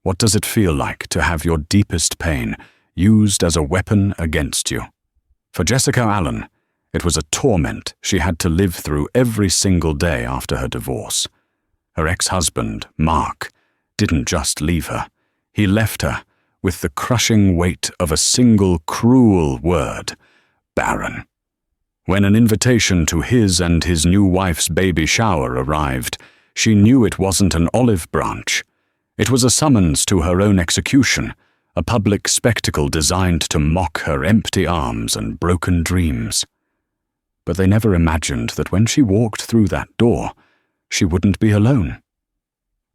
What does it feel like to have your deepest pain used as a weapon against you? For Jessica Allen, it was a torment she had to live through every single day after her divorce. Her ex-husband, Mark, didn't just leave her. He left her with the crushing weight of a single cruel word: barren. When an invitation to his and his new wife's baby shower arrived, she knew it wasn't an olive branch. It was a summons to her own execution, a public spectacle designed to mock her empty arms and broken dreams. But they never imagined that when she walked through that door, she wouldn't be alone.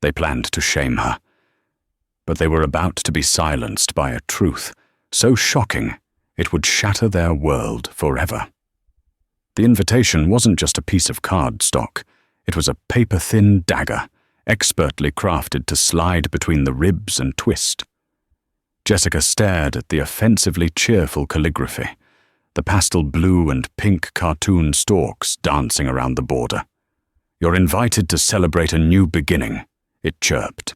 They planned to shame her, but they were about to be silenced by a truth so shocking it would shatter their world forever. The invitation wasn't just a piece of cardstock. It was a paper-thin dagger, expertly crafted to slide between the ribs and twist. Jessica stared at the offensively cheerful calligraphy, the pastel blue and pink cartoon storks dancing around the border. "You're invited to celebrate a new beginning," it chirped.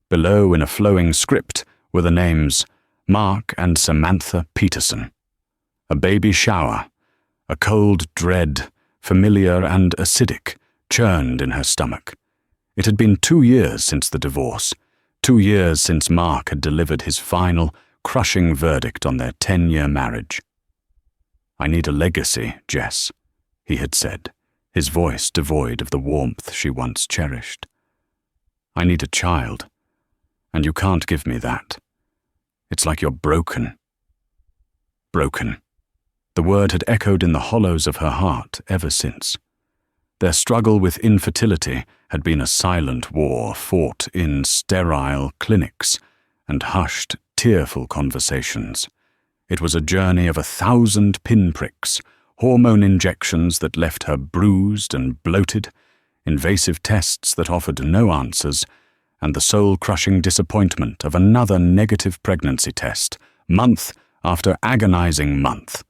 Below, in a flowing script, were the names Mark and Samantha Peterson. A baby shower, a cold dread, familiar and acidic, churned in her stomach. It had been 2 years since the divorce, 2 years since Mark had delivered his final, crushing verdict on their 10-year marriage. "I need a legacy, Jess," he had said, his voice devoid of the warmth she once cherished. "I need a child, and you can't give me that. It's like you're broken." Broken. The word had echoed in the hollows of her heart ever since. Their struggle with infertility had been a silent war fought in sterile clinics and hushed, tearful conversations. It was a journey of 1,000 pinpricks, hormone injections that left her bruised and bloated, invasive tests that offered no answers, and the soul-crushing disappointment of another negative pregnancy test, month after agonizing month.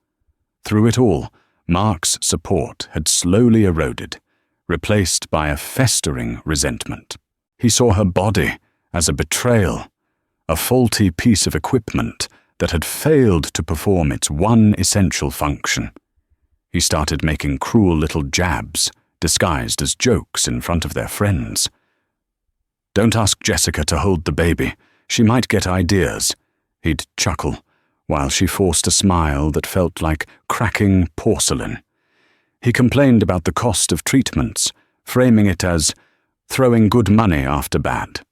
Through it all, Mark's support had slowly eroded, replaced by a festering resentment. He saw her body as a betrayal, a faulty piece of equipment that had failed to perform its one essential function. He started making cruel little jabs, disguised as jokes in front of their friends. "Don't ask Jessica to hold the baby. She might get ideas," he'd chuckle, while she forced a smile that felt like cracking porcelain. He complained about the cost of treatments, framing it as throwing good money after bad.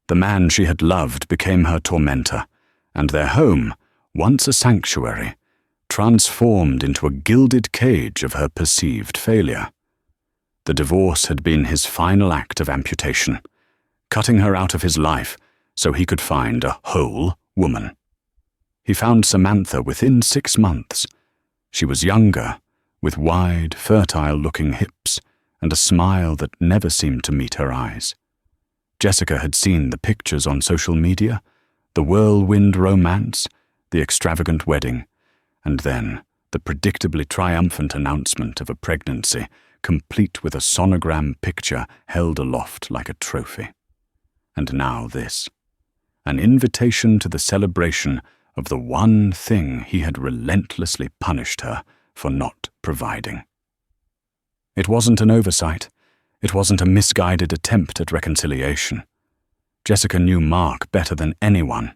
The man she had loved became her tormentor, and their home, once a sanctuary, transformed into a gilded cage of her perceived failure. The divorce had been his final act of amputation, cutting her out of his life so he could find a whole woman. He found Samantha within 6 months. She was younger, with wide, fertile-looking hips and a smile that never seemed to meet her eyes. Jessica had seen the pictures on social media, the whirlwind romance, the extravagant wedding, and then the predictably triumphant announcement of a pregnancy, complete with a sonogram picture held aloft like a trophy. And now this, an invitation to the celebration of the one thing he had relentlessly punished her for not providing. It wasn't an oversight. It wasn't a misguided attempt at reconciliation. Jessica knew Mark better than anyone.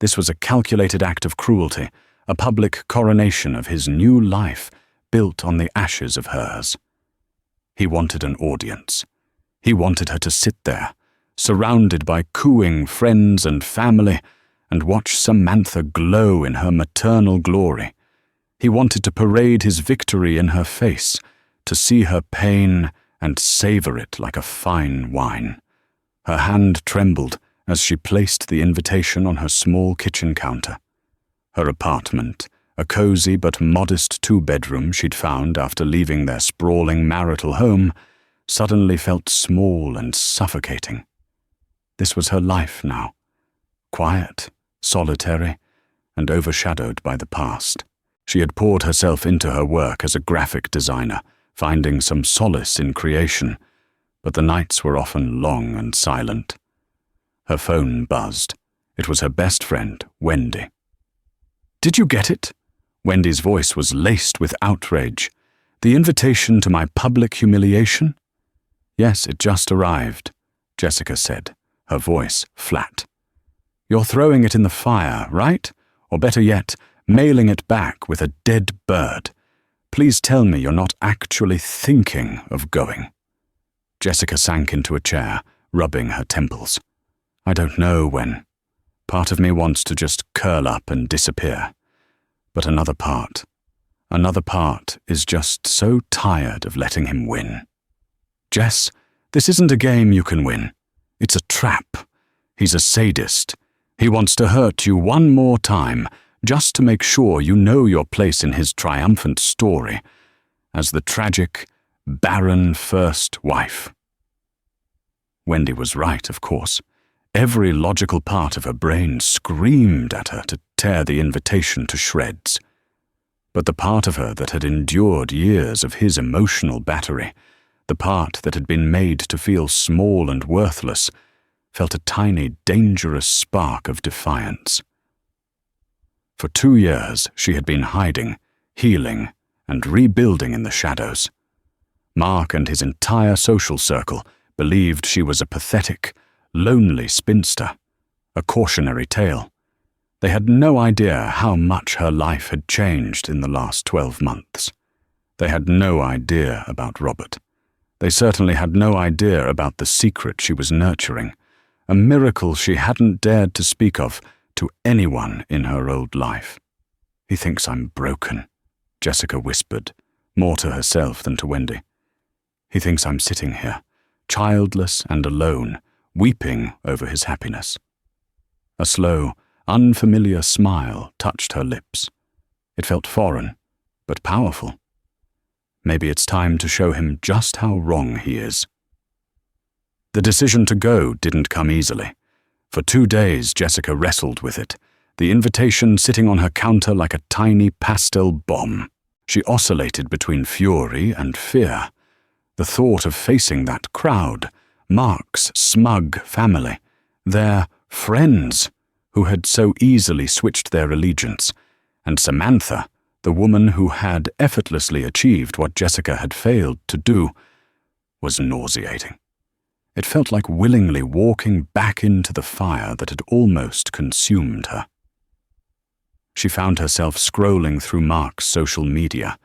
This was a calculated act of cruelty, a public coronation of his new life built on the ashes of hers. He wanted an audience. He wanted her to sit there, surrounded by cooing friends and family, and watch Samantha glow in her maternal glory. He wanted to parade his victory in her face, to see her pain and savor it like a fine wine. Her hand trembled as she placed the invitation on her small kitchen counter. Her apartment, a cozy but modest 2-bedroom she'd found after leaving their sprawling marital home, suddenly felt small and suffocating. This was her life now, quiet, solitary, and overshadowed by the past. She had poured herself into her work as a graphic designer, finding some solace in creation, but the nights were often long and silent. Her phone buzzed. It was her best friend, Wendy. "Did you get it?" Wendy's voice was laced with outrage. "The invitation to my public humiliation?" "Yes, it just arrived," Jessica said, her voice flat. "You're throwing it in the fire, right? Or better yet, mailing it back with a dead bird. Please tell me you're not actually thinking of going." Jessica sank into a chair, rubbing her temples. "I don't know when. Part of me wants to just curl up and disappear. But another part is just so tired of letting him win. Jess, this isn't a game you can win. It's a trap. He's a sadist. He wants to hurt you one more time, just to make sure you know your place in his triumphant story as the tragic, barren first wife." Wendy was right, of course. Every logical part of her brain screamed at her to tear the invitation to shreds. But the part of her that had endured years of his emotional battery, the part that had been made to feel small and worthless, felt a tiny, dangerous spark of defiance. For 2 years, she had been hiding, healing, and rebuilding in the shadows. Mark and his entire social circle believed she was a pathetic, lonely spinster, a cautionary tale. They had no idea how much her life had changed in the last 12 months. They had no idea about Robert. They certainly had no idea about the secret she was nurturing, a miracle she hadn't dared to speak of to anyone in her old life. "He thinks I'm broken," Jessica whispered, more to herself than to Wendy. "He thinks I'm sitting here, childless and alone, weeping over his happiness." A slow, unfamiliar smile touched her lips. It felt foreign, but powerful. Maybe it's time to show him just how wrong he is. The decision to go didn't come easily. For 2 days, Jessica wrestled with it, the invitation sitting on her counter like a tiny pastel bomb. She oscillated between fury and fear. The thought of facing that crowd, Mark's smug family, their friends, who had so easily switched their allegiance, and Samantha, the woman who had effortlessly achieved what Jessica had failed to do, was nauseating. It felt like willingly walking back into the fire that had almost consumed her. She found herself scrolling through Mark's social media,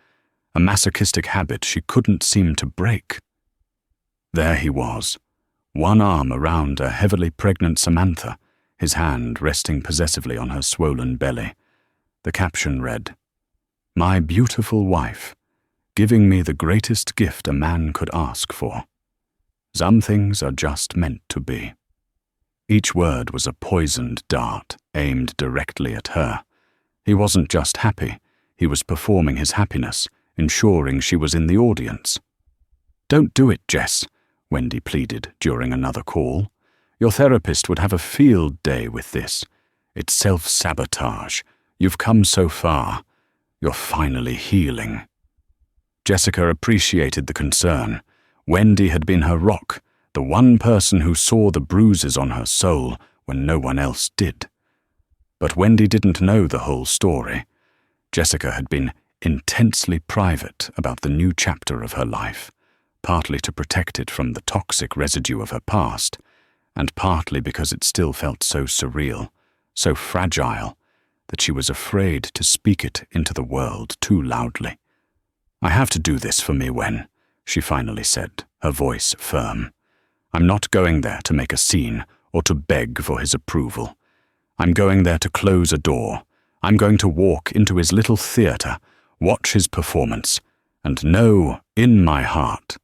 a masochistic habit she couldn't seem to break. There he was, one arm around a heavily pregnant Samantha, his hand resting possessively on her swollen belly. The caption read, "My beautiful wife, giving me the greatest gift a man could ask for. Some things are just meant to be." Each word was a poisoned dart aimed directly at her. He wasn't just happy, he was performing his happiness, ensuring she was in the audience. "Don't do it, Jess," Wendy pleaded during another call. "Your therapist would have a field day with this. It's self-sabotage. You've come so far. You're finally healing." Jessica appreciated the concern. Wendy had been her rock, the one person who saw the bruises on her soul when no one else did. But Wendy didn't know the whole story. Jessica had been intensely private about the new chapter of her life, partly to protect it from the toxic residue of her past, and partly because it still felt so surreal, so fragile, that she was afraid to speak it into the world too loudly. "I have to do this for me, Wen," she finally said, her voice firm. "I'm not going there to make a scene or to beg for his approval. I'm going there to close a door. I'm going to walk into his little theater, watch his performance, and know in my heart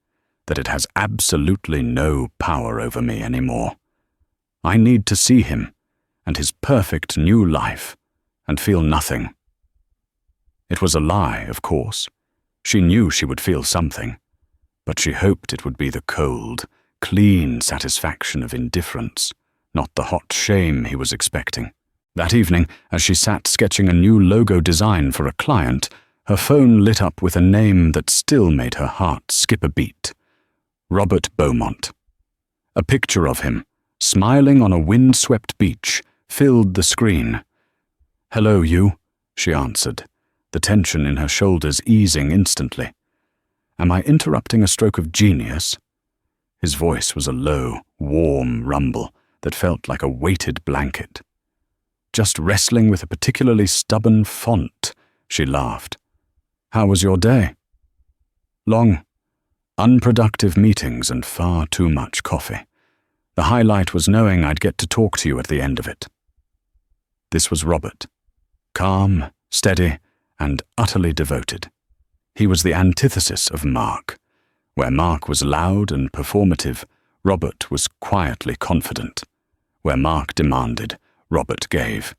that it has absolutely no power over me anymore. I need to see him and his perfect new life and feel nothing." It was a lie, of course. She knew she would feel something, but she hoped it would be the cold, clean satisfaction of indifference, not the hot shame he was expecting. That evening, as she sat sketching a new logo design for a client, her phone lit up with a name that still made her heart skip a beat. Robert Beaumont. A picture of him, smiling on a wind-swept beach, filled the screen. "Hello, you," she answered, the tension in her shoulders easing instantly. "Am I interrupting a stroke of genius?" His voice was a low, warm rumble that felt like a weighted blanket. "Just wrestling with a particularly stubborn font," she laughed. "How was your day?" "Long. Unproductive meetings and far too much coffee. The highlight was knowing I'd get to talk to you at the end of it." This was Robert. Calm, steady, and utterly devoted. He was the antithesis of Mark. Where Mark was loud and performative, Robert was quietly confident. Where Mark demanded, Robert gave.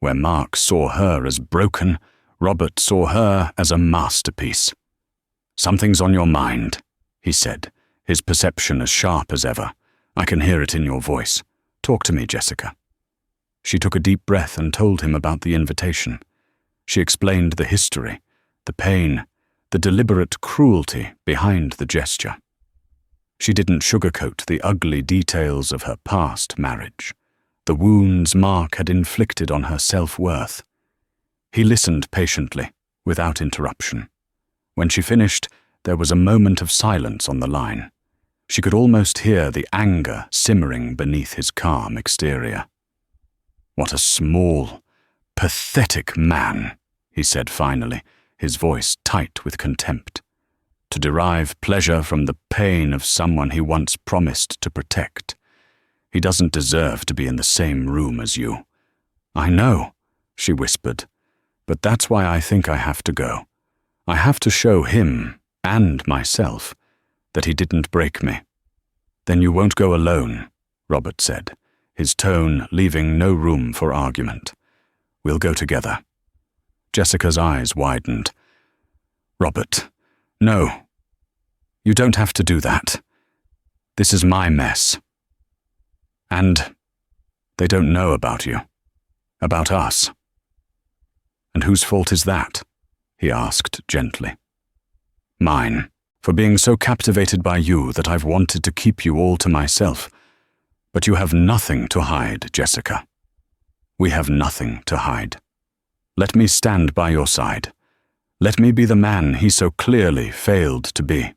Where Mark saw her as broken, Robert saw her as a masterpiece. "Something's on your mind," he said, his perception as sharp as ever. "I can hear it in your voice. Talk to me, Jessica." She took a deep breath and told him about the invitation. She explained the history, the pain, the deliberate cruelty behind the gesture. She didn't sugarcoat the ugly details of her past marriage, the wounds Mark had inflicted on her self-worth. He listened patiently, without interruption. When she finished, there was a moment of silence on the line. She could almost hear the anger simmering beneath his calm exterior. "What a small, pathetic man," he said finally, his voice tight with contempt. "To derive pleasure from the pain of someone he once promised to protect. He doesn't deserve to be in the same room as you." "I know," she whispered, "but that's why I think I have to go. I have to show him, and myself, that he didn't break me." "Then you won't go alone," Robert said, his tone leaving no room for argument. "We'll go together." Jessica's eyes widened. "Robert, no. You don't have to do that. This is my mess. And they don't know about you. About us." "And whose fault is that?" he asked gently. "Mine, for being so captivated by you that I've wanted to keep you all to myself. But you have nothing to hide, Jessica. We have nothing to hide. Let me stand by your side. Let me be the man he so clearly failed to be."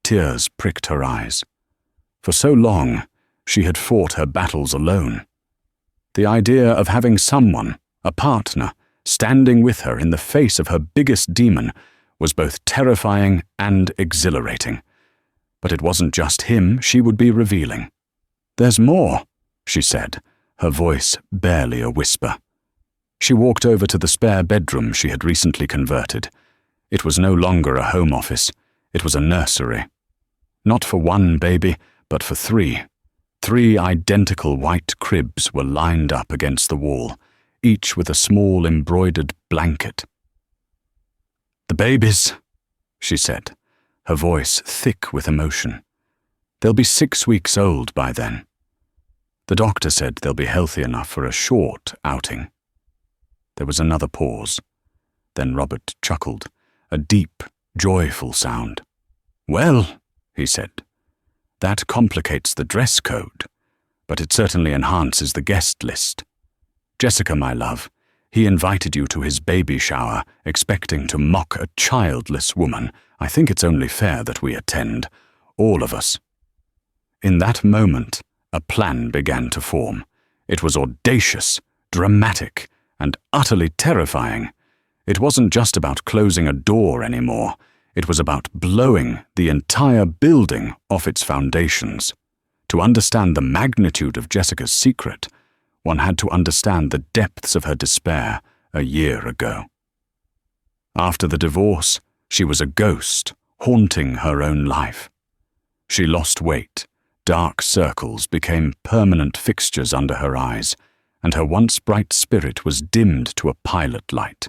Tears pricked her eyes. For so long, she had fought her battles alone. The idea of having someone, a partner, standing with her in the face of her biggest demon was both terrifying and exhilarating. But it wasn't just him she would be revealing. "There's more," she said, her voice barely a whisper. She walked over to the spare bedroom she had recently converted. It was no longer a home office. It was a nursery. Not for one baby, but for three. 3 identical white cribs were lined up against the wall, each with a small embroidered blanket. "The babies," she said, her voice thick with emotion. "They'll be 6 weeks old by then. The doctor said they'll be healthy enough for a short outing." There was another pause. Then Robert chuckled, a deep, joyful sound. "Well," he said, "that complicates the dress code, but it certainly enhances the guest list. Jessica, my love, he invited you to his baby shower, expecting to mock a childless woman. I think it's only fair that we attend, all of us." In that moment, a plan began to form. It was audacious, dramatic, and utterly terrifying. It wasn't just about closing a door anymore. It was about blowing the entire building off its foundations. To understand the magnitude of Jessica's secret, one had to understand the depths of her despair a year ago. After the divorce, she was a ghost, haunting her own life. She lost weight. Dark circles became permanent fixtures under her eyes, and her once bright spirit was dimmed to a pilot light.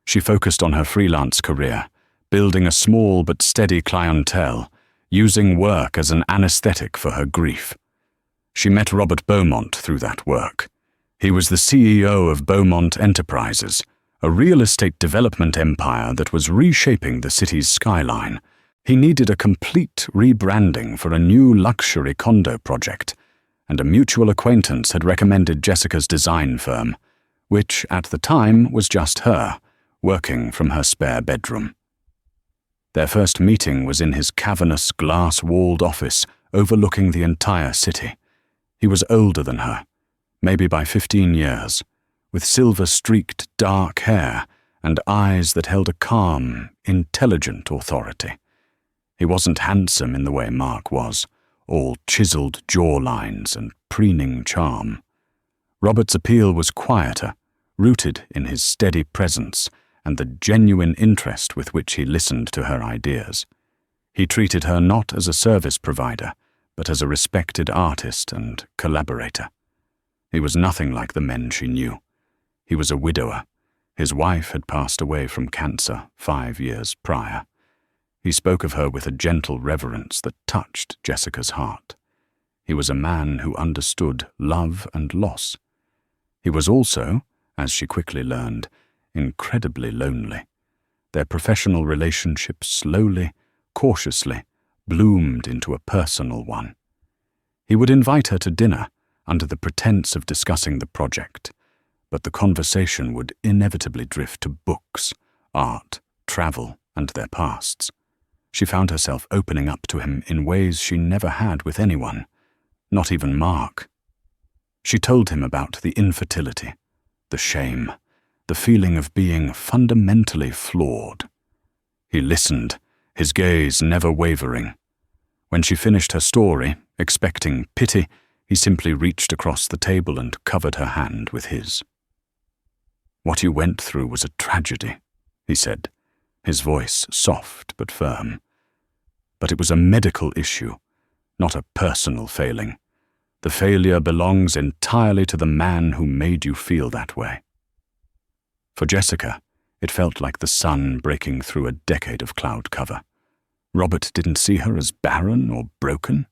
She focused on her freelance career, building a small but steady clientele, using work as an anesthetic for her grief. She met Robert Beaumont through that work. He was the CEO of Beaumont Enterprises, a real estate development empire that was reshaping the city's skyline. He needed a complete rebranding for a new luxury condo project, and a mutual acquaintance had recommended Jessica's design firm, which at the time was just her, working from her spare bedroom. Their first meeting was in his cavernous, glass-walled office overlooking the entire city. He was older than her, maybe by 15 years, with silver-streaked dark hair and eyes that held a calm, intelligent authority. He wasn't handsome in the way Mark was, all chiseled jawlines and preening charm. Robert's appeal was quieter, rooted in his steady presence and the genuine interest with which he listened to her ideas. He treated her not as a service provider, but as a respected artist and collaborator. He was nothing like the men she knew. He was a widower. His wife had passed away from cancer 5 years prior. He spoke of her with a gentle reverence that touched Jessica's heart. He was a man who understood love and loss. He was also, as she quickly learned, incredibly lonely. Their professional relationship slowly, cautiously, bloomed into a personal one. He would invite her to dinner under the pretense of discussing the project, but the conversation would inevitably drift to books, art, travel, and their pasts. She found herself opening up to him in ways she never had with anyone, not even Mark. She told him about the infertility, the shame, the feeling of being fundamentally flawed. He listened, his gaze never wavering. When she finished her story, expecting pity, he simply reached across the table and covered her hand with his. "What you went through was a tragedy," he said, his voice soft but firm. "But it was a medical issue, not a personal failing. The failure belongs entirely to the man who made you feel that way." For Jessica, it felt like the sun breaking through a decade of cloud cover. Robert didn't see her as barren or broken.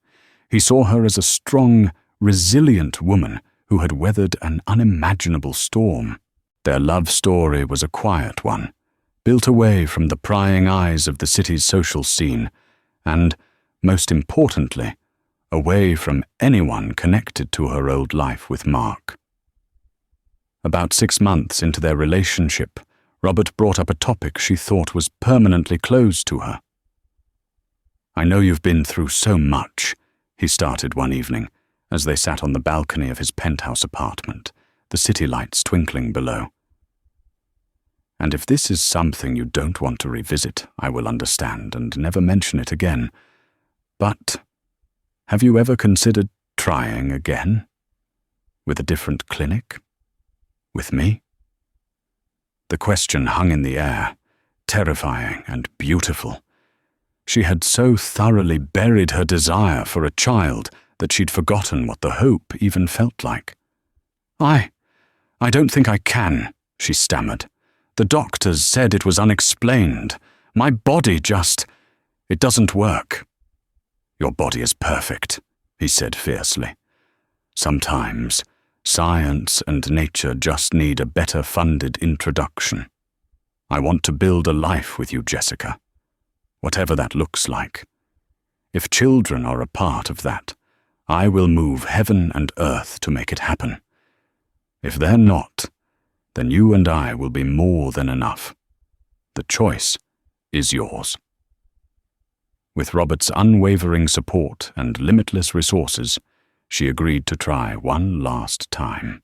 He saw her as a strong, resilient woman who had weathered an unimaginable storm. Their love story was a quiet one, built away from the prying eyes of the city's social scene, and, most importantly, away from anyone connected to her old life with Mark. About 6 months into their relationship, Robert brought up a topic she thought was permanently closed to her. "I know you've been through so much," he started one evening, as they sat on the balcony of his penthouse apartment, the city lights twinkling below. "And if this is something you don't want to revisit, I will understand and never mention it again. But have you ever considered trying again? With a different clinic? With me?" The question hung in the air, terrifying and beautiful. She had so thoroughly buried her desire for a child that she'd forgotten what the hope even felt like. I don't think I can," she stammered. "The doctors said it was unexplained. My body it doesn't work." "Your body is perfect," he said fiercely. "Sometimes science and nature just need a better funded introduction. I want to build a life with you, Jessica, whatever that looks like. If children are a part of that, I will move heaven and earth to make it happen. If they're not, then you and I will be more than enough. The choice is yours." With Robert's unwavering support and limitless resources, she agreed to try one last time.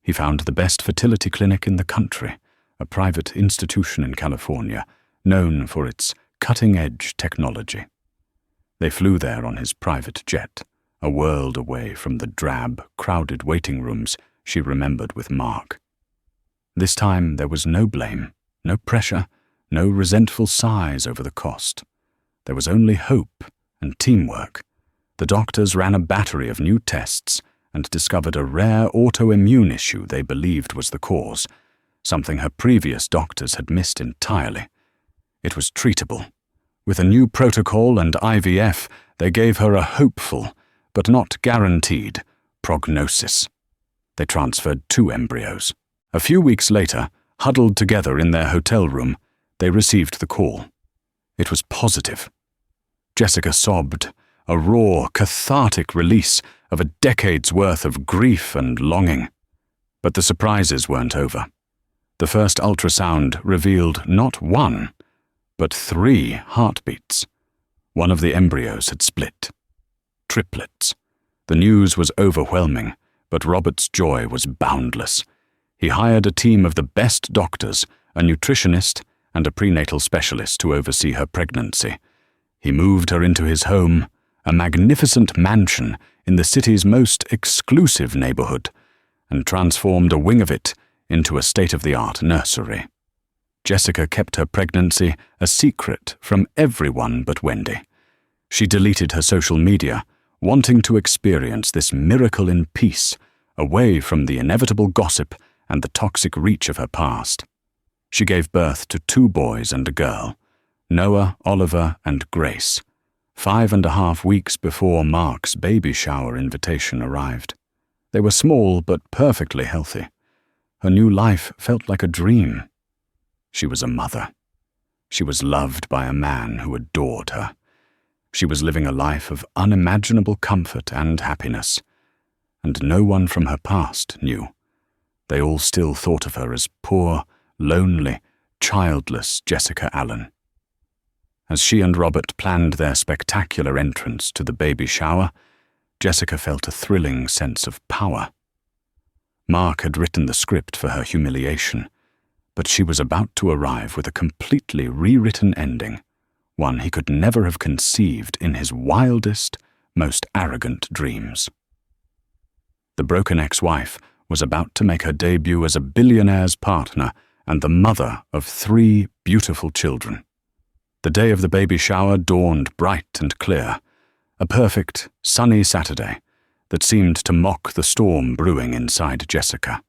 He found the best fertility clinic in the country, a private institution in California, known for its cutting-edge technology. They flew there on his private jet, a world away from the drab, crowded waiting rooms she remembered with Mark. This time there was no blame, no pressure, no resentful sighs over the cost. There was only hope and teamwork. The doctors ran a battery of new tests and discovered a rare autoimmune issue they believed was the cause, something her previous doctors had missed entirely. It was treatable. With a new protocol and IVF, they gave her a hopeful, but not guaranteed, prognosis. They transferred 2 embryos. A few weeks later, huddled together in their hotel room, they received the call. It was positive. Jessica sobbed, a raw, cathartic release of a decade's worth of grief and longing. But the surprises weren't over. The first ultrasound revealed not one, but 3 heartbeats. One of the embryos had split. Triplets. The news was overwhelming, but Robert's joy was boundless. He hired a team of the best doctors, a nutritionist, and a prenatal specialist to oversee her pregnancy. He moved her into his home, a magnificent mansion in the city's most exclusive neighborhood, and transformed a wing of it into a state-of-the-art nursery. Jessica kept her pregnancy a secret from everyone but Wendy. She deleted her social media, wanting to experience this miracle in peace, away from the inevitable gossip and the toxic reach of her past. She gave birth to 2 boys and a girl, Noah, Oliver, and Grace, 5.5 weeks before Mark's baby shower invitation arrived. They were small but perfectly healthy. Her new life felt like a dream. She was a mother. She was loved by a man who adored her. She was living a life of unimaginable comfort and happiness, and no one from her past knew. They all still thought of her as poor, lonely, childless Jessica Allen. As she and Robert planned their spectacular entrance to the baby shower, Jessica felt a thrilling sense of power. Mark had written the script for her humiliation, but she was about to arrive with a completely rewritten ending, one he could never have conceived in his wildest, most arrogant dreams. The broken ex-wife was about to make her debut as a billionaire's partner and the mother of 3 beautiful children. The day of the baby shower dawned bright and clear, a perfect, sunny Saturday that seemed to mock the storm brewing inside Jessica.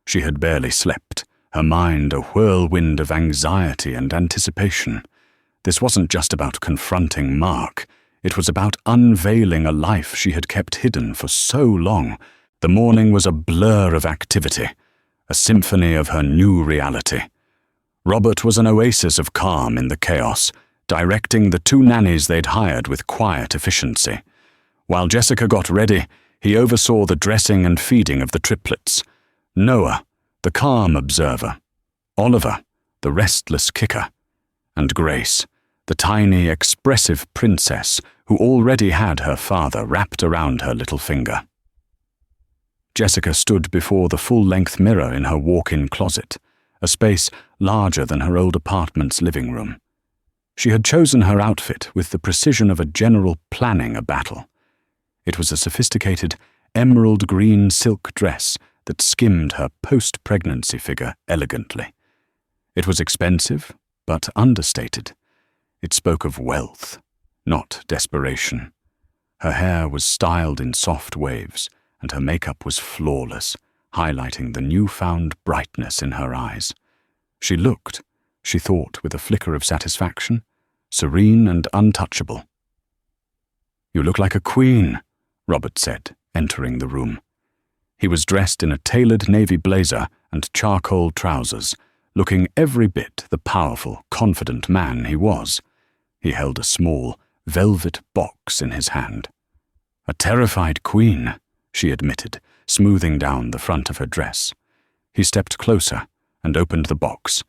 She had barely slept, her mind a whirlwind of anxiety and anticipation. This wasn't just about confronting Mark, it was about unveiling a life she had kept hidden for so long. The morning was a blur of activity, a symphony of her new reality. Robert was an oasis of calm in the chaos, directing the 2 nannies they'd hired with quiet efficiency. While Jessica got ready, he oversaw the dressing and feeding of the triplets. Noah, the calm observer. Oliver, the restless kicker. And Grace, the tiny, expressive princess who already had her father wrapped around her little finger. Jessica stood before the full-length mirror in her walk-in closet, a space larger than her old apartment's living room. She had chosen her outfit with the precision of a general planning a battle. It was a sophisticated, emerald green silk dress that skimmed her post-pregnancy figure elegantly. It was expensive, but understated. It spoke of wealth, not desperation. Her hair was styled in soft waves, and her makeup was flawless, highlighting the newfound brightness in her eyes. She looked, she thought with a flicker of satisfaction, serene and untouchable. "You look like a queen," Robert said, entering the room. He was dressed in a tailored navy blazer and charcoal trousers, looking every bit the powerful, confident man he was. He held a small, velvet box in his hand. "A terrified queen," she admitted, smoothing down the front of her dress. He stepped closer and opened the box.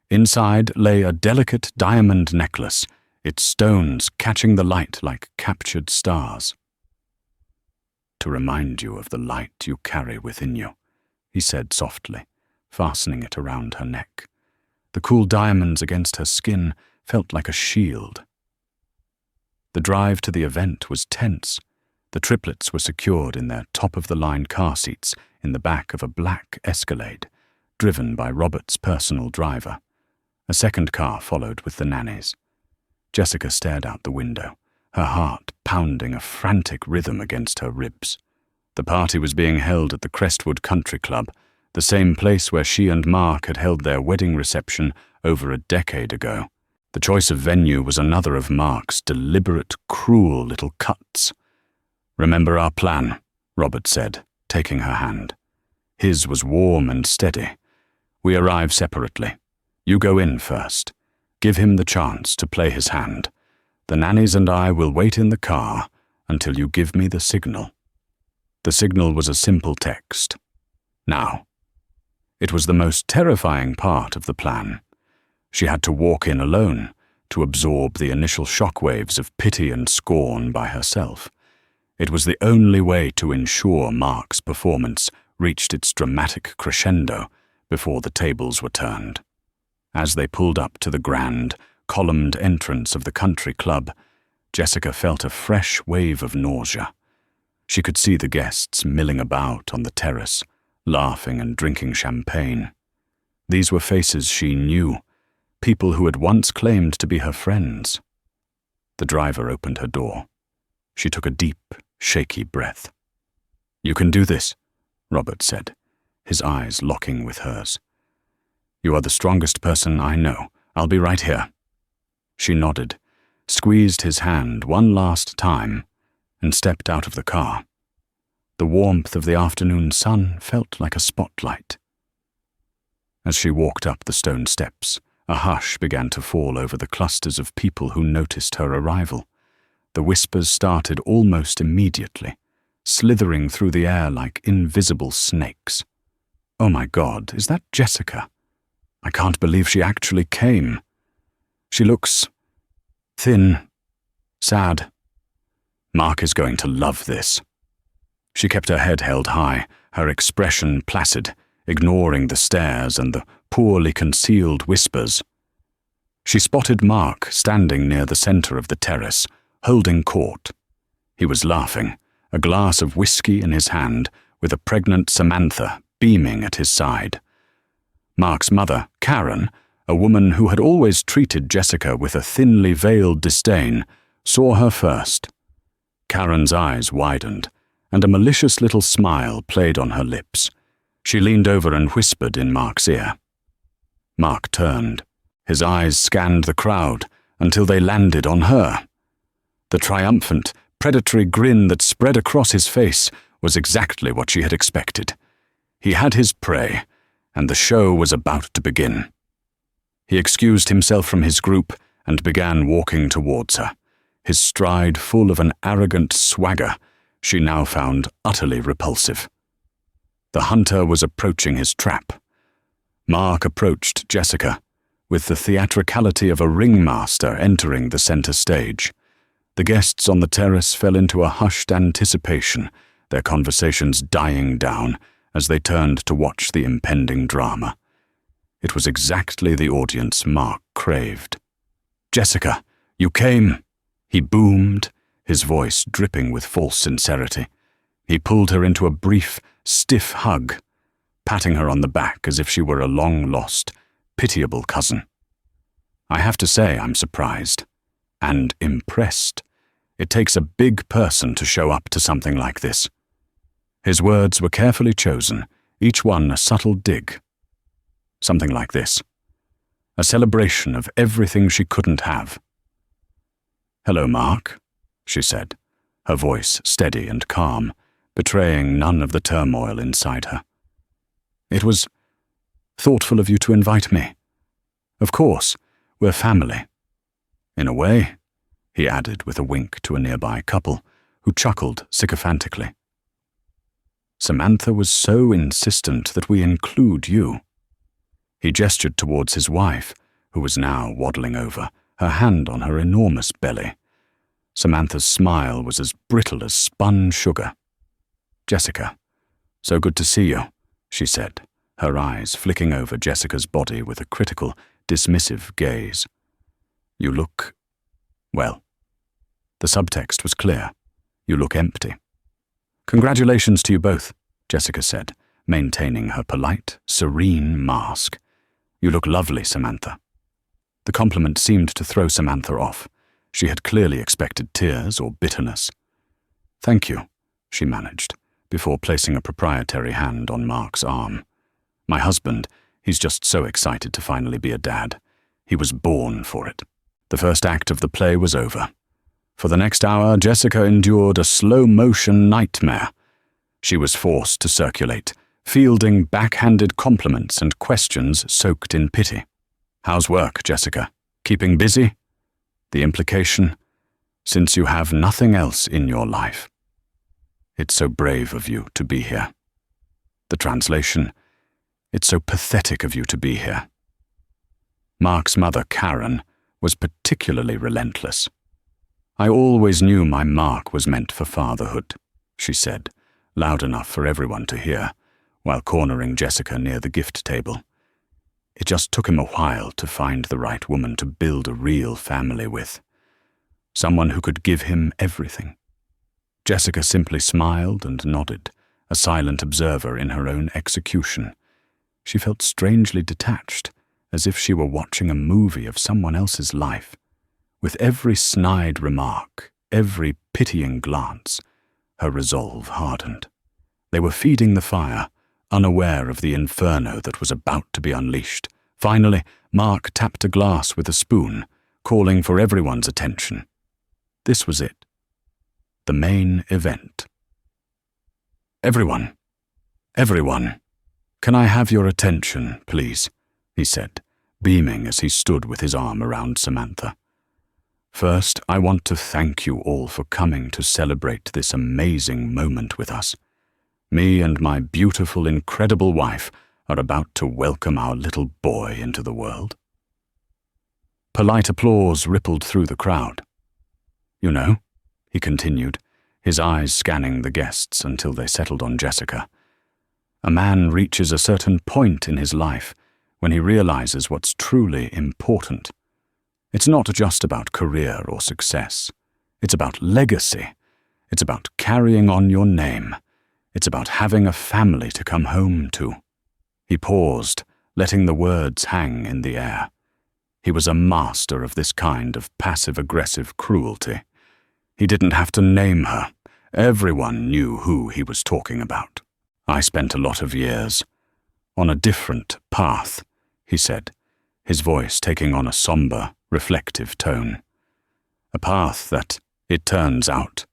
Inside lay a delicate diamond necklace, its stones catching the light like captured stars. "To remind you of the light you carry within you," he said softly, fastening it around her neck. The cool diamonds against her skin felt like a shield. The drive to the event was tense. The triplets were secured in their top-of-the-line car seats in the back of a black Escalade, driven by Robert's personal driver. A second car followed with the nannies. Jessica stared out the window, her heart pounding a frantic rhythm against her ribs. The party was being held at the Crestwood Country Club, the same place where she and Mark had held their wedding reception over a decade ago. The choice of venue was another of Mark's deliberate, cruel little cuts. "Remember our plan," Robert said, taking her hand. His was warm and steady. "We arrive separately. You go in first. Give him the chance to play his hand. The nannies and I will wait in the car until you give me the signal." The signal was a simple text. Now. It was the most terrifying part of the plan. She had to walk in alone, to absorb the initial shockwaves of pity and scorn by herself. It was the only way to ensure Mark's performance reached its dramatic crescendo before the tables were turned. As they pulled up to the grand, columned entrance of the country club, Jessica felt a fresh wave of nausea. She could see the guests milling about on the terrace, laughing and drinking champagne. These were faces she knew, people who had once claimed to be her friends. The driver opened her door. She took a deep, shaky breath. "You can do this," Robert said, his eyes locking with hers. "You are the strongest person I know. I'll be right here." She nodded, squeezed his hand one last time, and stepped out of the car. The warmth of the afternoon sun felt like a spotlight. As she walked up the stone steps, a hush began to fall over the clusters of people who noticed her arrival. The whispers started almost immediately, slithering through the air like invisible snakes. "Oh my God, is that Jessica? I can't believe she actually came. She looks thin, sad. Mark is going to love this." She kept her head held high, her expression placid, ignoring the stares and the poorly concealed whispers. She spotted Mark standing near the center of the terrace, holding court. He was laughing, a glass of whiskey in his hand, with a pregnant Samantha beaming at his side. Mark's mother, Karen, a woman who had always treated Jessica with a thinly veiled disdain, saw her first. Karen's eyes widened, and a malicious little smile played on her lips. She leaned over and whispered in Mark's ear. Mark turned. His eyes scanned the crowd until they landed on her. The triumphant, predatory grin that spread across his face was exactly what she had expected. He had his prey, and the show was about to begin. He excused himself from his group and began walking towards her, his stride full of an arrogant swagger she now found utterly repulsive. The hunter was approaching his trap. Mark approached Jessica, with the theatricality of a ringmaster entering the center stage. The guests on the terrace fell into a hushed anticipation, their conversations dying down as they turned to watch the impending drama. It was exactly the audience Mark craved. "Jessica, you came!" he boomed, his voice dripping with false sincerity. He pulled her into a brief, stiff hug, patting her on the back as if she were a long-lost, pitiable cousin. "I have to say I'm surprised and impressed. It takes a big person to show up to something like this." His words were carefully chosen, each one a subtle dig. Something like this. A celebration of everything she couldn't have. "Hello, Mark," she said, her voice steady and calm, betraying none of the turmoil inside her. "It was thoughtful of you to invite me. Of course, we're family." "In a way," he added with a wink to a nearby couple, who chuckled sycophantically. "Samantha was so insistent that we include you." He gestured towards his wife, who was now waddling over, her hand on her enormous belly. Samantha's smile was as brittle as spun sugar. "Jessica, so good to see you," she said, her eyes flicking over Jessica's body with a critical, dismissive gaze. "You look, well," the subtext was clear, "you look empty." "Congratulations to you both," Jessica said, maintaining her polite, serene mask. "You look lovely, Samantha." The compliment seemed to throw Samantha off. She had clearly expected tears or bitterness. "Thank you," she managed, before placing a proprietary hand on Mark's arm. "My husband, he's just so excited to finally be a dad. He was born for it." The first act of the play was over. For the next hour, Jessica endured a slow-motion nightmare. She was forced to circulate, fielding backhanded compliments and questions soaked in pity. "How's work, Jessica? Keeping busy?" The implication, since you have nothing else in your life. "It's so brave of you to be here." The translation, "It's so pathetic of you to be here." Mark's mother, Karen, was particularly relentless. "I always knew my Mark was meant for fatherhood," she said, loud enough for everyone to hear, while cornering Jessica near the gift table. "It just took him a while to find the right woman to build a real family with. Someone who could give him everything." Jessica simply smiled and nodded, a silent observer in her own execution. She felt strangely detached, as if she were watching a movie of someone else's life. With every snide remark, every pitying glance, her resolve hardened. They were feeding the fire, unaware of the inferno that was about to be unleashed. Finally, Mark tapped a glass with a spoon, calling for everyone's attention. This was it. The main event. Everyone, can I have your attention, please?" he said, beaming as he stood with his arm around Samantha. "First, I want to thank you all for coming to celebrate this amazing moment with us. Me and my beautiful, incredible wife are about to welcome our little boy into the world." Polite applause rippled through the crowd. "You know," he continued, his eyes scanning the guests until they settled on Jessica, "a man reaches a certain point in his life when he realizes what's truly important. It's not just about career or success. It's about legacy. It's about carrying on your name. It's about having a family to come home to." He paused, letting the words hang in the air. He was a master of this kind of passive-aggressive cruelty. He didn't have to name her. Everyone knew who he was talking about. "I spent a lot of years on a different path," he said, his voice taking on a somber, reflective tone. "A path that, it turns out,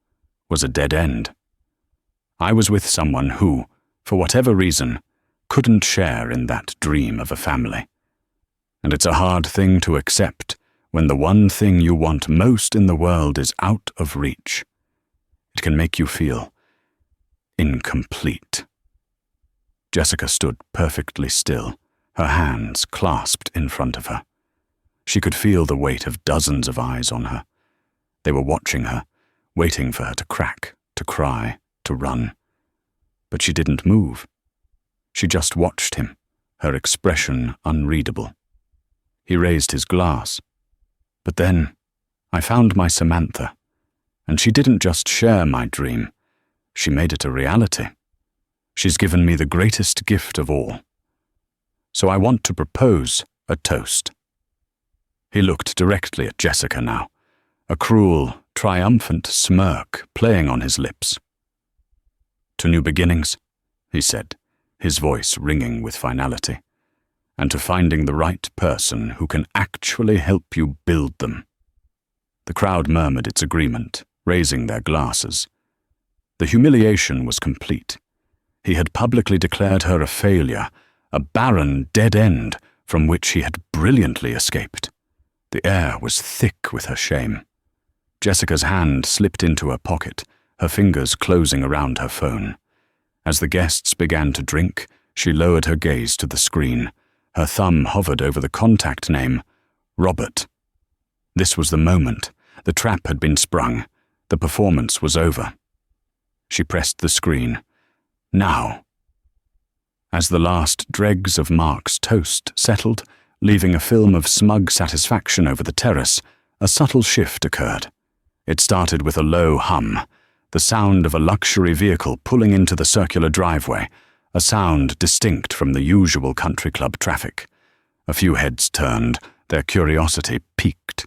was a dead end. I was with someone who, for whatever reason, couldn't share in that dream of a family. And it's a hard thing to accept when the one thing you want most in the world is out of reach. It can make you feel incomplete." Jessica stood perfectly still, her hands clasped in front of her. She could feel the weight of dozens of eyes on her. They were watching her, waiting for her to crack, to cry, to run. But she didn't move. She just watched him, her expression unreadable. He raised his glass. "But then, I found my Samantha, and she didn't just share my dream, she made it a reality. She's given me the greatest gift of all. So I want to propose a toast." He looked directly at Jessica now, a cruel, triumphant smirk playing on his lips. "To new beginnings," he said, his voice ringing with finality, "and to finding the right person who can actually help you build them." The crowd murmured its agreement, raising their glasses. The humiliation was complete. He had publicly declared her a failure, a barren dead end from which he had brilliantly escaped. The air was thick with her shame. Jessica's hand slipped into her pocket, her fingers closing around her phone. As the guests began to drink, she lowered her gaze to the screen. Her thumb hovered over the contact name, Robert. This was the moment. The trap had been sprung. The performance was over. She pressed the screen. Now. As the last dregs of Mark's toast settled, leaving a film of smug satisfaction over the terrace, a subtle shift occurred. It started with a low hum, the sound of a luxury vehicle pulling into the circular driveway, a sound distinct from the usual country club traffic. A few heads turned, their curiosity piqued.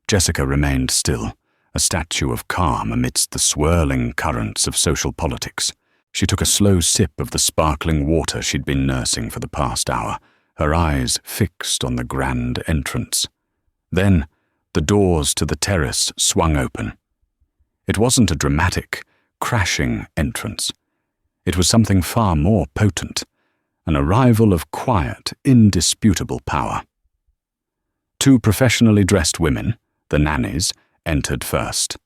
Jessica remained still, a statue of calm amidst the swirling currents of social politics. She took a slow sip of the sparkling water she'd been nursing for the past hour, her eyes fixed on the grand entrance. Then, the doors to the terrace swung open. It wasn't a dramatic, crashing entrance. It was something far more potent, an arrival of quiet, indisputable power. Two professionally dressed women, the nannies, entered first.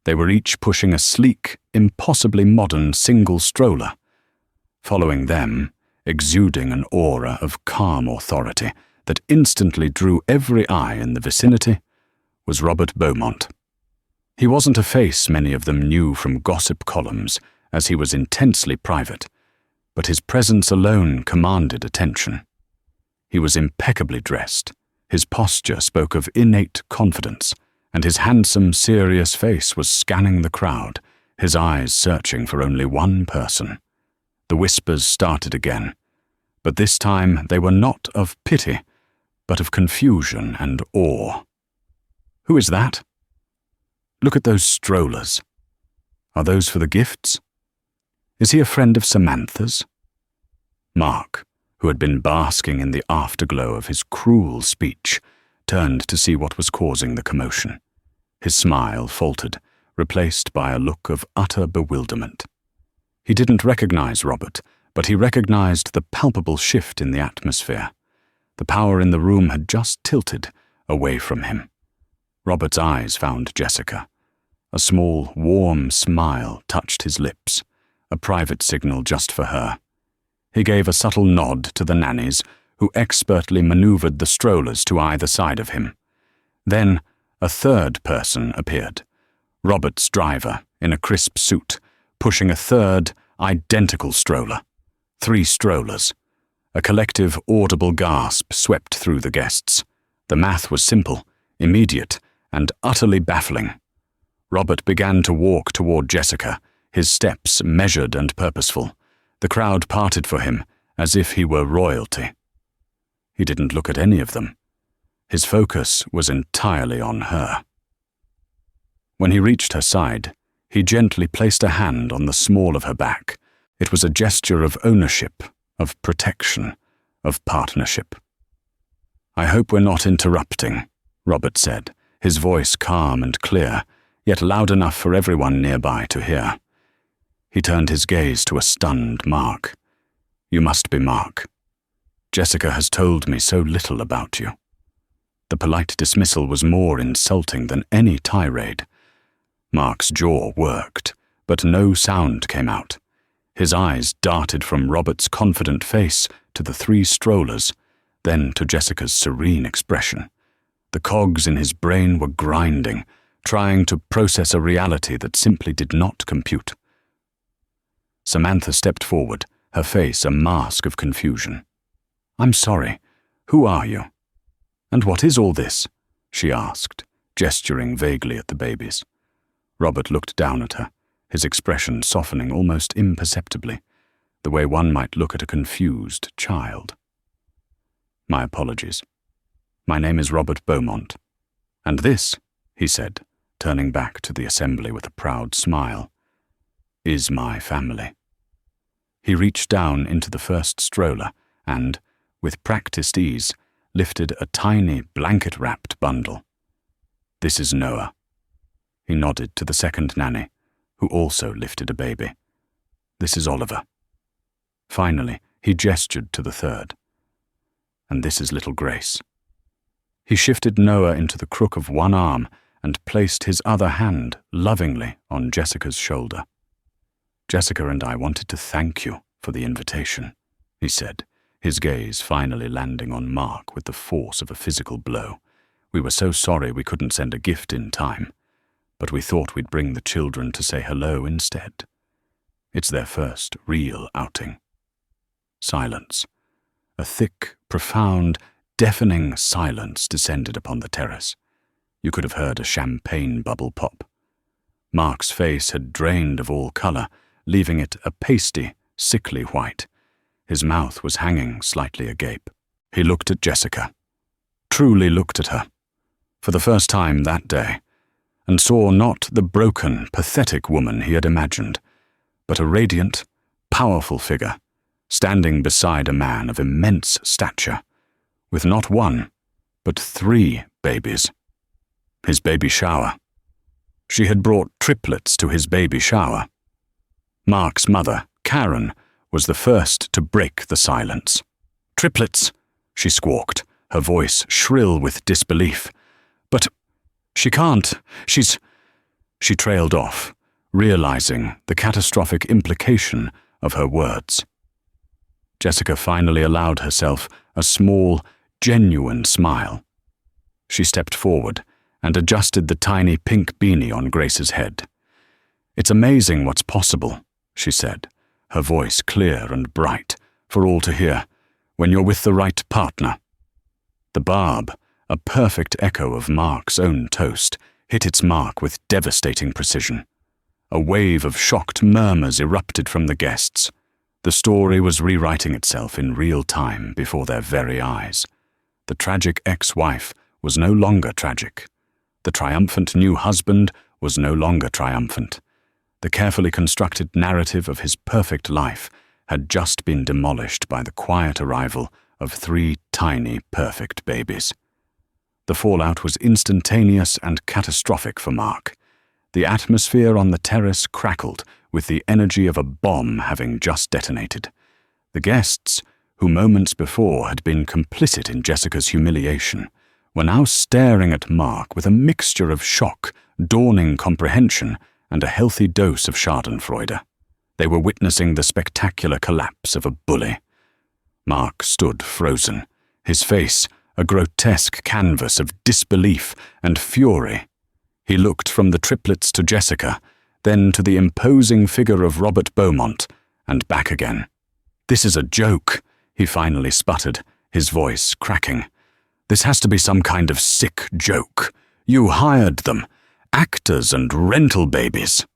They were each pushing a sleek, impossibly modern single stroller. Following them, exuding an aura of calm authority that instantly drew every eye in the vicinity, was Robert Beaumont. He wasn't a face many of them knew from gossip columns, as he was intensely private, but his presence alone commanded attention. He was impeccably dressed, his posture spoke of innate confidence, and his handsome, serious face was scanning the crowd, his eyes searching for only one person. The whispers started again, but this time they were not of pity, but of confusion and awe. "Who is that? Look at those strollers. Are those for the gifts? Is he a friend of Samantha's?" Mark, who had been basking in the afterglow of his cruel speech, turned to see what was causing the commotion. His smile faltered, replaced by a look of utter bewilderment. He didn't recognize Robert, but he recognized the palpable shift in the atmosphere. The power in the room had just tilted away from him. Robert's eyes found Jessica. A small, warm smile touched his lips, a private signal just for her. He gave a subtle nod to the nannies, who expertly maneuvered the strollers to either side of him. Then a third person appeared, Robert's driver, in a crisp suit, pushing a third, identical stroller. 3 strollers. A collective, audible gasp swept through the guests. The math was simple, immediate, and utterly baffling. Robert began to walk toward Jessica, his steps measured and purposeful. The crowd parted for him, as if he were royalty. He didn't look at any of them. His focus was entirely on her. When he reached her side, he gently placed a hand on the small of her back. It was a gesture of ownership, of protection, of partnership. "I hope we're not interrupting," Robert said, his voice calm and clear, yet loud enough for everyone nearby to hear. He turned his gaze to a stunned Mark. "You must be Mark. Jessica has told me so little about you." The polite dismissal was more insulting than any tirade. Mark's jaw worked, but no sound came out. His eyes darted from Robert's confident face to the 3 strollers, then to Jessica's serene expression. The cogs in his brain were grinding, trying to process a reality that simply did not compute. Samantha stepped forward, her face a mask of confusion. "I'm sorry. Who are you? And what is all this?" she asked, gesturing vaguely at the babies. Robert looked down at her, his expression softening almost imperceptibly, the way one might look at a confused child. "My apologies. My name is Robert Beaumont. And this," he said, turning back to the assembly with a proud smile, "is my family." He reached down into the first stroller and, with practiced ease, lifted a tiny blanket-wrapped bundle. "This is Noah." He nodded to the second nanny, who also lifted a baby. "This is Oliver." Finally, he gestured to the third. "And this is little Grace." He shifted Noah into the crook of one arm and placed his other hand lovingly on Jessica's shoulder. "Jessica and I wanted to thank you for the invitation," he said, his gaze finally landing on Mark with the force of a physical blow. "We were so sorry we couldn't send a gift in time, but we thought we'd bring the children to say hello instead. It's their first real outing." Silence. A thick, profound, deafening silence descended upon the terrace. You could have heard a champagne bubble pop. Mark's face had drained of all color, leaving it a pasty, sickly white. His mouth was hanging slightly agape. He looked at Jessica, truly looked at her, for the first time that day, and saw not the broken, pathetic woman he had imagined, but a radiant, powerful figure, standing beside a man of immense stature, with not 1, but 3 babies. His baby shower. She had brought triplets to his baby shower. Mark's mother, Karen, was the first to break the silence. "Triplets," she squawked, her voice shrill with disbelief. "But she can't. She's..." She trailed off, realizing the catastrophic implication of her words. Jessica finally allowed herself a small, genuine smile. She stepped forward and adjusted the tiny pink beanie on Grace's head. "It's amazing what's possible," she said, her voice clear and bright for all to hear, "when you're with the right partner." The barb, a perfect echo of Mark's own toast, hit its mark with devastating precision. A wave of shocked murmurs erupted from the guests. The story was rewriting itself in real time before their very eyes. The tragic ex-wife was no longer tragic. The triumphant new husband was no longer triumphant. The carefully constructed narrative of his perfect life had just been demolished by the quiet arrival of 3 tiny, perfect babies. The fallout was instantaneous and catastrophic for Mark. The atmosphere on the terrace crackled with the energy of a bomb having just detonated. The guests, who moments before had been complicit in Jessica's humiliation, were now staring at Mark with a mixture of shock, dawning comprehension, and a healthy dose of schadenfreude. They were witnessing the spectacular collapse of a bully. Mark stood frozen, his face a grotesque canvas of disbelief and fury. He looked from the triplets to Jessica, then to the imposing figure of Robert Beaumont, and back again. "This is a joke," he finally sputtered, his voice cracking. "This has to be some kind of sick joke. You hired them, actors and rental babies."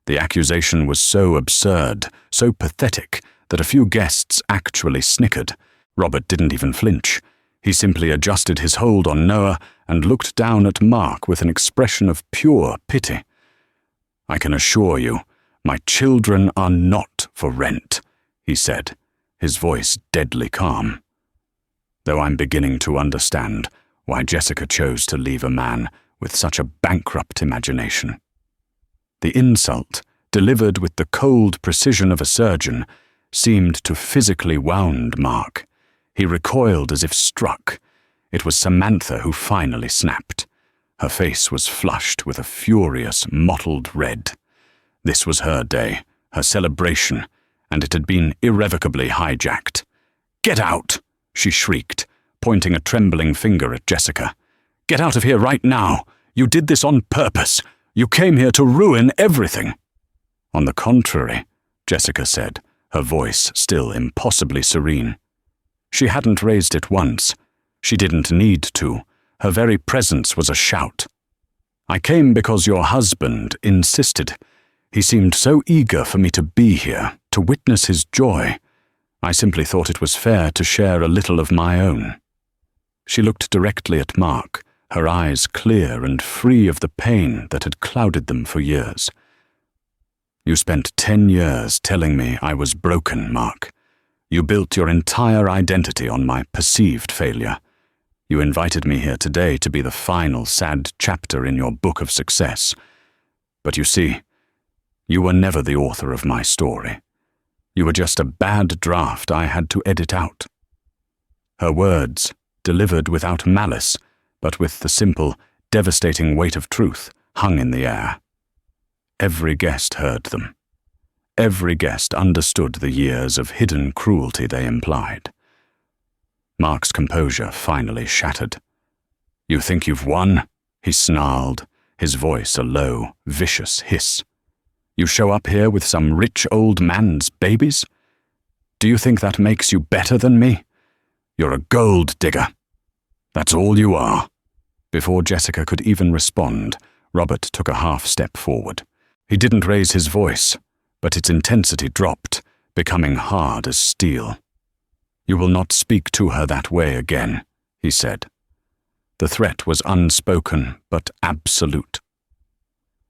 The accusation was so absurd, so pathetic, that a few guests actually snickered. Robert didn't even flinch. He simply adjusted his hold on Noah and looked down at Mark with an expression of pure pity. "I can assure you, my children are not for rent," he said, his voice deadly calm. "Though I'm beginning to understand why Jessica chose to leave a man with such a bankrupt imagination." The insult, delivered with the cold precision of a surgeon, seemed to physically wound Mark. He recoiled as if struck. It was Samantha who finally snapped. Her face was flushed with a furious, mottled red. This was her day, her celebration, and it had been irrevocably hijacked. "Get out!" she shrieked, pointing a trembling finger at Jessica. "Get out of here right now! You did this on purpose! You came here to ruin everything!" "On the contrary," Jessica said, her voice still impossibly serene. She hadn't raised it once. She didn't need to. Her very presence was a shout. "I came because your husband insisted. He seemed so eager for me to be here, to witness his joy. I simply thought it was fair to share a little of my own." She looked directly at Mark, her eyes clear and free of the pain that had clouded them for years. "You spent 10 years telling me I was broken, Mark. You built your entire identity on my perceived failure. You invited me here today to be the final sad chapter in your book of success. But you see, you were never the author of my story. You were just a bad draft I had to edit out." Her words, delivered without malice, but with the simple, devastating weight of truth, hung in the air. Every guest heard them. Every guest understood the years of hidden cruelty they implied. Mark's composure finally shattered. "You think you've won?" he snarled, his voice a low, vicious hiss. "You show up here with some rich old man's babies? Do you think that makes you better than me? You're a gold digger. That's all you are." Before Jessica could even respond, Robert took a half step forward. He didn't raise his voice, but its intensity dropped, becoming hard as steel. "You will not speak to her that way again," he said. The threat was unspoken but absolute.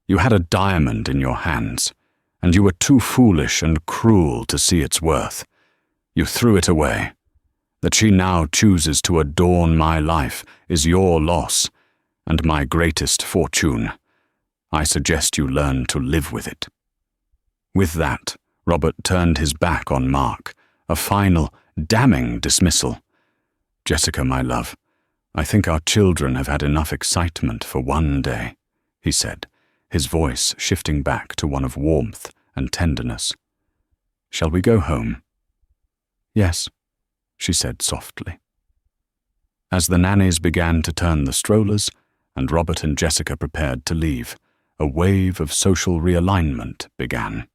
"You had a diamond in your hands, and you were too foolish and cruel to see its worth. You threw it away. That she now chooses to adorn my life is your loss, and my greatest fortune. I suggest you learn to live with it." With that, Robert turned his back on Mark, a final, damning dismissal. "Jessica, my love, I think our children have had enough excitement for one day," he said, his voice shifting back to one of warmth and tenderness. "Shall we go home?" "Yes," she said softly. As the nannies began to turn the strollers and Robert and Jessica prepared to leave, a wave of social realignment began.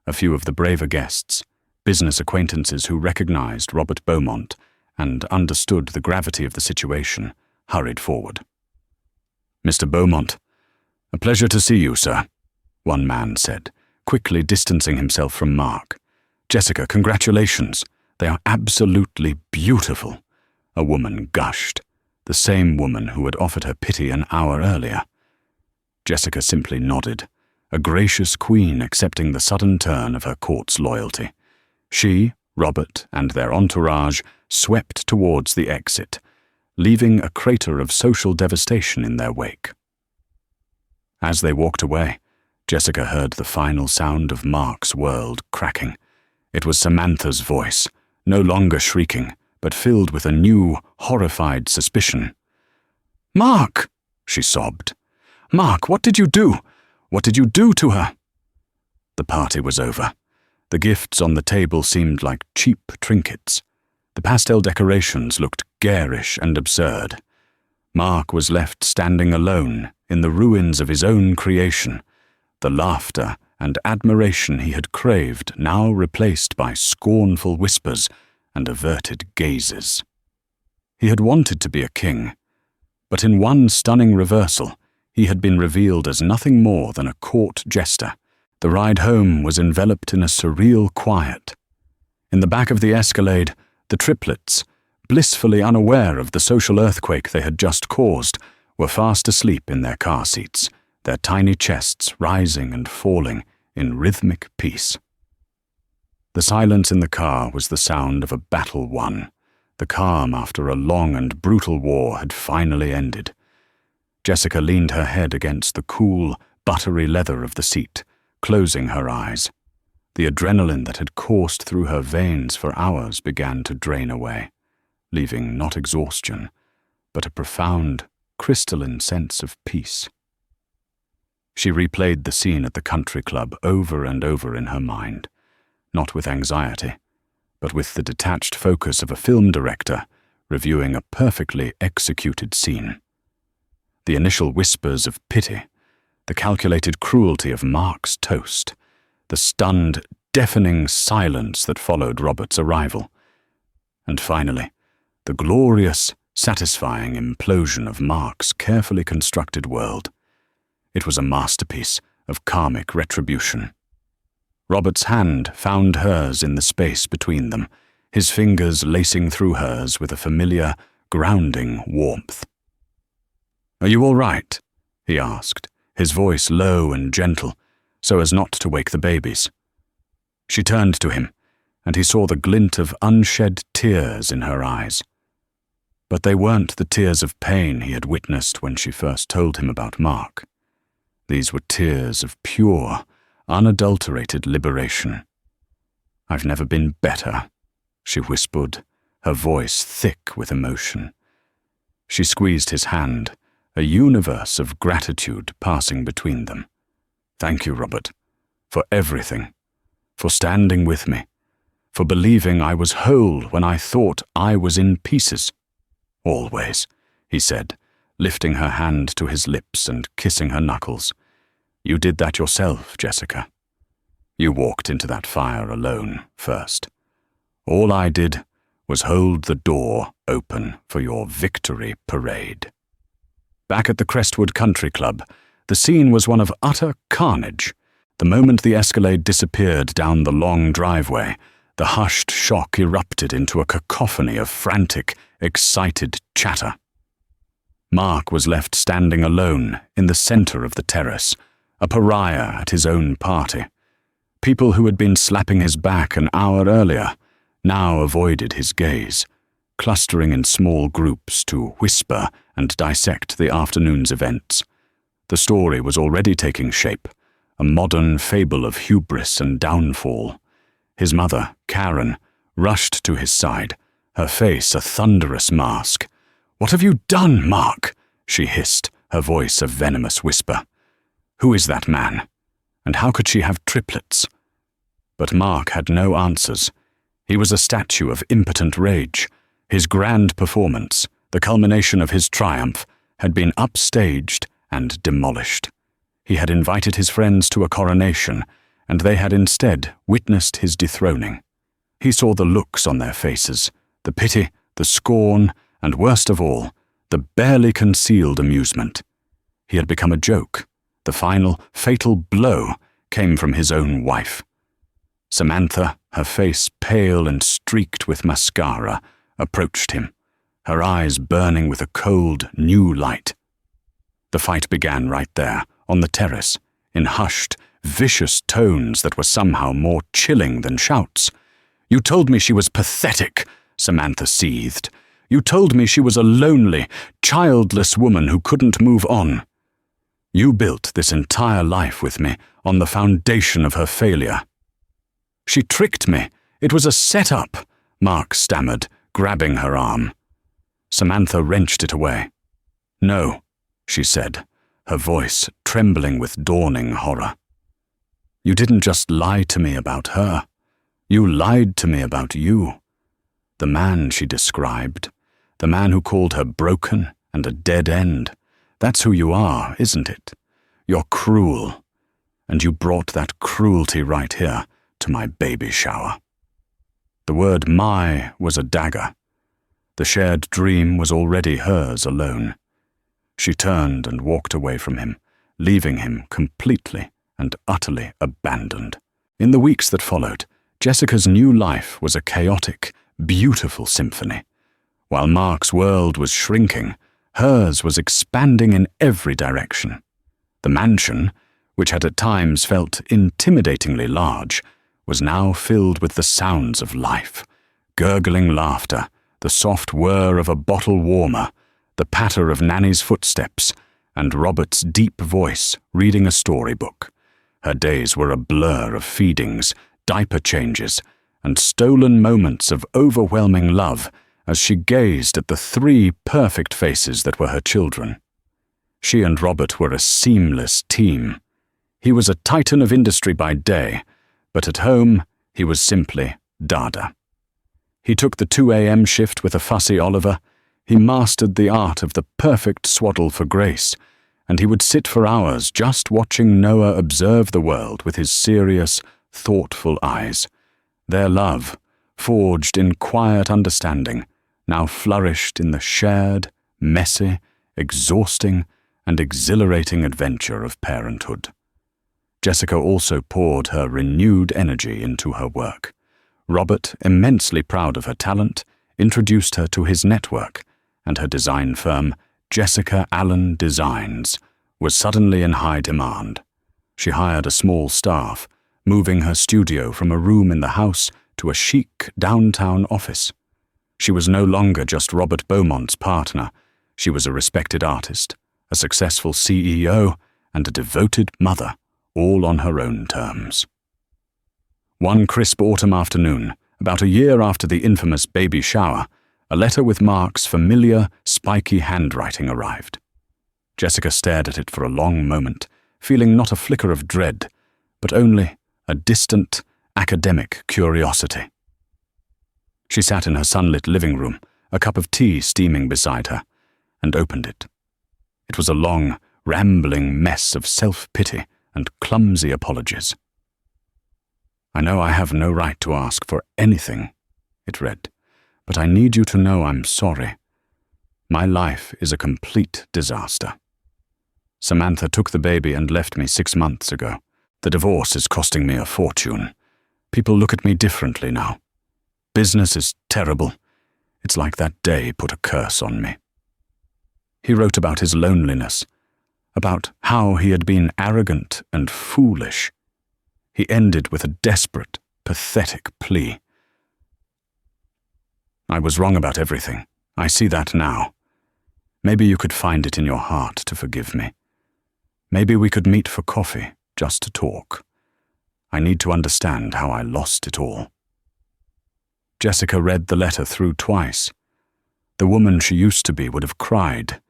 A few of the braver guests, business acquaintances who recognized Robert Beaumont and understood the gravity of the situation, hurried forward. "Mr. Beaumont, a pleasure to see you, sir," one man said, quickly distancing himself from Mark. "Jessica, congratulations. They are absolutely beautiful," a woman gushed, the same woman who had offered her pity an hour earlier. Jessica simply nodded, a gracious queen accepting the sudden turn of her court's loyalty. She, Robert, and their entourage swept towards the exit, leaving a crater of social devastation in their wake. As they walked away, Jessica heard the final sound of Mark's world cracking. It was Samantha's voice, no longer shrieking, but filled with a new, horrified suspicion. "Mark!" she sobbed. "Mark, what did you do? What did you do to her?" The party was over. The gifts on the table seemed like cheap trinkets. The pastel decorations looked garish and absurd. Mark was left standing alone in the ruins of his own creation, the laughter and admiration he had craved now replaced by scornful whispers and averted gazes. He had wanted to be a king, but in one stunning reversal, he had been revealed as nothing more than a court jester. The ride home was enveloped in a surreal quiet. In the back of the Escalade, the triplets, blissfully unaware of the social earthquake they had just caused, were fast asleep in their car seats, their tiny chests rising and falling in rhythmic peace. The silence in the car was the sound of a battle won. The calm after a long and brutal war had finally ended. Jessica leaned her head against the cool, buttery leather of the seat, closing her eyes. The adrenaline that had coursed through her veins for hours began to drain away, leaving not exhaustion, but a profound, crystalline sense of peace. She replayed the scene at the country club over and over in her mind, not with anxiety, but with the detached focus of a film director reviewing a perfectly executed scene. The initial whispers of pity, the calculated cruelty of Mark's toast, the stunned, deafening silence that followed Robert's arrival, and finally, the glorious, satisfying implosion of Mark's carefully constructed world. It was a masterpiece of karmic retribution. Robert's hand found hers in the space between them, his fingers lacing through hers with a familiar, grounding warmth. "Are you all right?" he asked, his voice low and gentle, so as not to wake the babies. She turned to him, and he saw the glint of unshed tears in her eyes. But they weren't the tears of pain he had witnessed when she first told him about Mark. These were tears of pure, unadulterated liberation. "I've never been better," she whispered, her voice thick with emotion. She squeezed his hand, a universe of gratitude passing between them. "Thank you, Robert, for everything, for standing with me, for believing I was whole when I thought I was in pieces." "Always," he said, lifting her hand to his lips and kissing her knuckles. "You did that yourself, Jessica. You walked into that fire alone first. All I did was hold the door open for your victory parade." Back at the Crestwood Country Club, the scene was one of utter carnage. The moment the Escalade disappeared down the long driveway, the hushed shock erupted into a cacophony of frantic, excited chatter. Mark was left standing alone in the center of the terrace, a pariah at his own party. People who had been slapping his back an hour earlier now avoided his gaze, clustering in small groups to whisper and dissect the afternoon's events. The story was already taking shape, a modern fable of hubris and downfall. His mother, Karen, rushed to his side, her face a thunderous mask. "What have you done, Mark?" she hissed, her voice a venomous whisper. Who is that man? And how could she have triplets? But Mark had no answers. He was a statue of impotent rage. His grand performance, the culmination of his triumph, had been upstaged and demolished. He had invited his friends to a coronation, and they had instead witnessed his dethroning. He saw the looks on their faces, the pity, the scorn, and worst of all, the barely concealed amusement. He had become a joke. The final, fatal blow came from his own wife. Samantha, her face pale and streaked with mascara, approached him, her eyes burning with a cold, new light. The fight began right there, on the terrace, in hushed, vicious tones that were somehow more chilling than shouts. "You told me she was pathetic," Samantha seethed. "You told me she was a lonely, childless woman who couldn't move on. You built this entire life with me on the foundation of her failure." "She tricked me. It was a set-up," Mark stammered, grabbing her arm. Samantha wrenched it away. "No," she said, her voice trembling with dawning horror. "You didn't just lie to me about her. You lied to me about you. The man she described, the man who called her broken and a dead end. That's who you are, isn't it? You're cruel. And you brought that cruelty right here to my baby shower." The word "my" was a dagger. The shared dream was already hers alone. She turned and walked away from him, leaving him completely and utterly abandoned. In the weeks that followed, Jessica's new life was a chaotic, beautiful symphony. While Mark's world was shrinking, hers was expanding in every direction. The mansion, which had at times felt intimidatingly large, was now filled with the sounds of life, gurgling laughter, the soft whir of a bottle warmer, the patter of Nanny's footsteps, and Robert's deep voice reading a storybook. Her days were a blur of feedings, diaper changes, and stolen moments of overwhelming love as she gazed at the 3 perfect faces that were her children. She and Robert were a seamless team. He was a titan of industry by day, but at home he was simply Dada. He took the 2 a.m. shift with a fussy Oliver. He mastered the art of the perfect swaddle for Grace, and he would sit for hours just watching Noah observe the world with his serious, thoughtful eyes. Their love, forged in quiet understanding, now flourished in the shared, messy, exhausting, and exhilarating adventure of parenthood. Jessica also poured her renewed energy into her work. Robert, immensely proud of her talent, introduced her to his network, and her design firm, Jessica Allen Designs, was suddenly in high demand. She hired a small staff, moving her studio from a room in the house to a chic downtown office. She was no longer just Robert Beaumont's partner. She was a respected artist, a successful CEO, and a devoted mother, all on her own terms. One crisp autumn afternoon, about a year after the infamous baby shower, a letter with Mark's familiar, spiky handwriting arrived. Jessica stared at it for a long moment, feeling not a flicker of dread, but only a distant, academic curiosity. She sat in her sunlit living room, a cup of tea steaming beside her, and opened it. It was a long, rambling mess of self-pity and clumsy apologies. "I know I have no right to ask for anything," it read, "but I need you to know I'm sorry. My life is a complete disaster. Samantha took the baby and left me 6 months ago. The divorce is costing me a fortune. People look at me differently now. Business is terrible. It's like that day put a curse on me." He wrote about his loneliness, about how he had been arrogant and foolish. He ended with a desperate, pathetic plea. "I was wrong about everything. I see that now. Maybe you could find it in your heart to forgive me. Maybe we could meet for coffee, just to talk. I need to understand how I lost it all." Jessica read the letter through twice. The woman she used to be would have cried.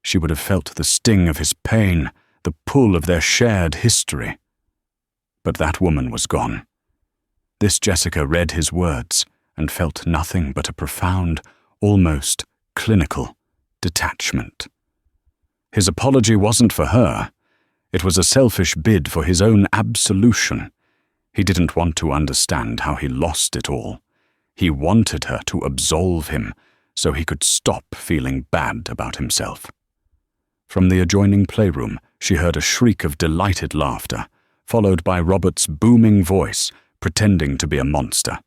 She would have felt the sting of his pain, the pull of their shared history. But that woman was gone. This Jessica read his words and felt nothing but a profound, almost clinical detachment. His apology wasn't for her. It was a selfish bid for his own absolution. He didn't want to understand how he lost it all. He wanted her to absolve him so he could stop feeling bad about himself. From the adjoining playroom, she heard a shriek of delighted laughter, followed by Robert's booming voice, pretending to be a monster.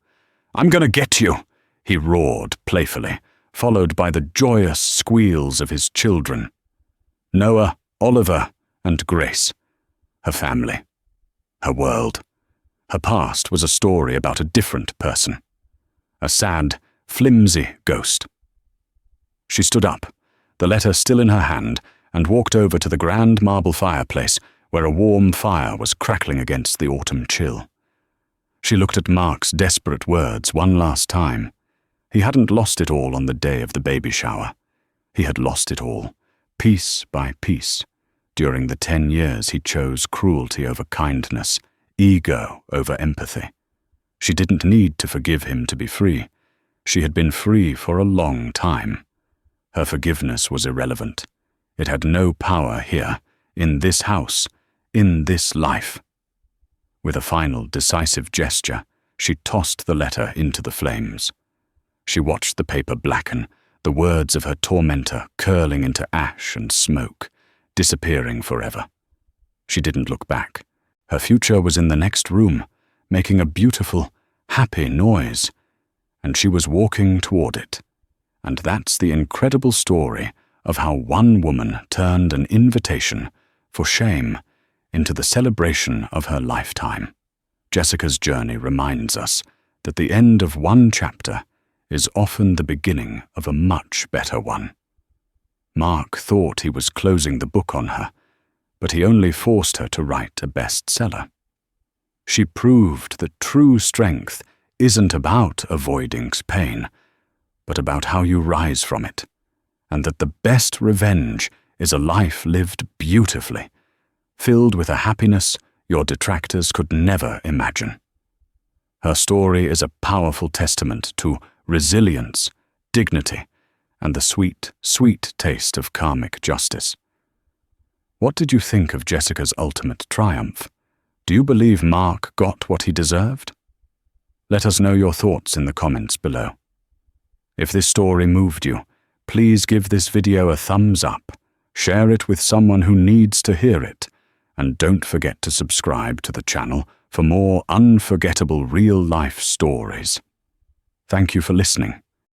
"I'm gonna get you," he roared playfully, followed by the joyous squeals of his children. Noah, Oliver, and Grace. Her family. Her world. Her past was a story about a different person. A sad, flimsy ghost. She stood up, the letter still in her hand, and walked over to the grand marble fireplace where a warm fire was crackling against the autumn chill. She looked at Mark's desperate words one last time. He hadn't lost it all on the day of the baby shower. He had lost it all, piece by piece, during the 10 years he chose cruelty over kindness, ego over empathy. She didn't need to forgive him to be free. She had been free for a long time. Her forgiveness was irrelevant. It had no power here, in this house, in this life. With a final, decisive gesture, she tossed the letter into the flames. She watched the paper blacken, the words of her tormentor curling into ash and smoke, disappearing forever. She didn't look back. Her future was in the next room, making a beautiful, happy noise, and she was walking toward it. And that's the incredible story of how one woman turned an invitation for shame into the celebration of her lifetime. Jessica's journey reminds us that the end of one chapter is often the beginning of a much better one. Mark thought he was closing the book on her, but he only forced her to write a bestseller. She proved that true strength isn't about avoiding pain, but about how you rise from it, and that the best revenge is a life lived beautifully, filled with a happiness your detractors could never imagine. Her story is a powerful testament to resilience, dignity, and the sweet, sweet taste of karmic justice. What did you think of Jessica's ultimate triumph? Do you believe Mark got what he deserved? Let us know your thoughts in the comments below. If this story moved you, please give this video a thumbs up, share it with someone who needs to hear it, and don't forget to subscribe to the channel for more unforgettable real-life stories. Thank you for listening.